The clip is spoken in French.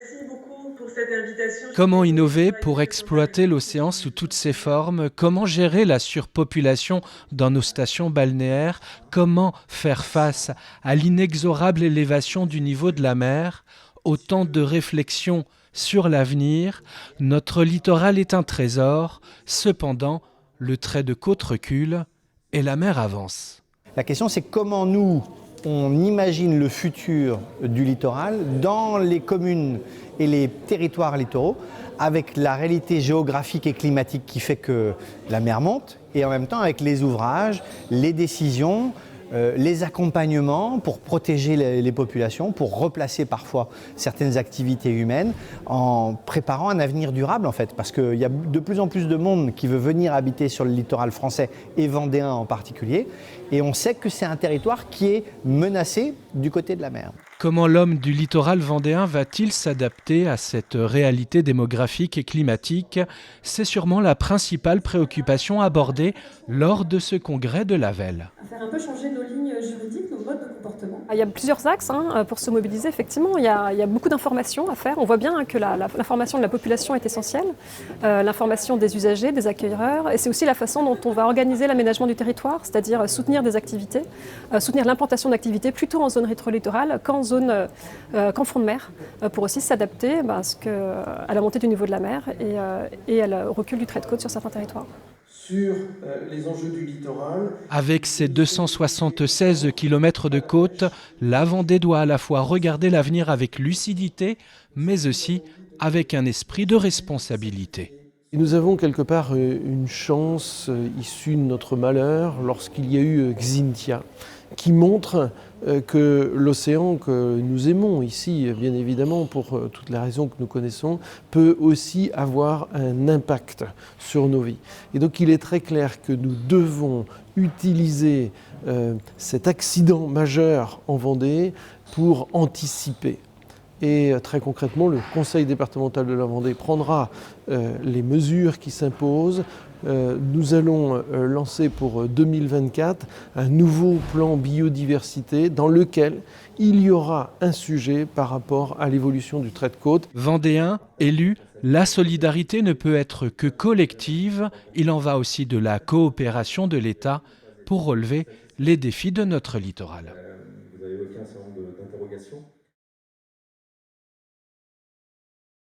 Merci beaucoup pour cette invitation. Je suis Comment désolée, je innover dois y pour aller dans un exploiter l'océan sous toutes ses formes? Comment gérer la surpopulation dans nos stations balnéaires? Comment faire face à l'inexorable élévation du niveau de la mer? Autant de réflexions sur l'avenir. Notre littoral est un trésor. Cependant, le trait de côte recule et la mer avance. La question, c'est comment nous, on imagine le futur du littoral dans les communes et les territoires littoraux, avec la réalité géographique et climatique qui fait que la mer monte, et en même temps avec les ouvrages, les décisions, les accompagnements pour protéger les populations, pour replacer parfois certaines activités humaines, en préparant un avenir durable en fait, parce qu'il y a de plus en plus de monde qui veut venir habiter sur le littoral français et vendéen en particulier, et on sait que c'est un territoire qui est menacé du côté de la mer. Comment l'homme du littoral vendéen va-t-il s'adapter à cette réalité démographique et climatique? C'est sûrement la principale préoccupation abordée lors de ce congrès de l'AVEL. À faire un peu changer nos lignes juridiques, nos modes de comportement. Il y a plusieurs axes pour se mobiliser, effectivement. Il y a beaucoup d'informations à faire. On voit bien que l'information de la population est essentielle, l'information des usagers, des accueilleurs, et c'est aussi la façon dont on va organiser l'aménagement du territoire, c'est-à-dire soutenir des activités, soutenir l'implantation d'activités plutôt en zone rétrolittorale qu'en front de mer, pour aussi s'adapter à la montée du niveau de la mer et au recul du trait de côte sur certains territoires. Sur les enjeux du littoral. Avec ses 276 km de côte, la Vendée doit à la fois regarder l'avenir avec lucidité, mais aussi avec un esprit de responsabilité. Et nous avons quelque part une chance issue de notre malheur lorsqu'il y a eu Xynthia, qui montre que l'océan que nous aimons ici, bien évidemment, pour toutes les raisons que nous connaissons, peut aussi avoir un impact sur nos vies. Et donc il est très clair que nous devons utiliser cet accident majeur en Vendée pour anticiper. Et très concrètement, le Conseil départemental de la Vendée prendra les mesures qui s'imposent. Nous allons lancer pour 2024 un nouveau plan biodiversité dans lequel il y aura un sujet par rapport à l'évolution du trait de côte. Vendéens, élus, la solidarité ne peut être que collective. Il en va aussi de la coopération de l'État pour relever les défis de notre littoral. Vous avez évoqué un certain nombre d'interrogations.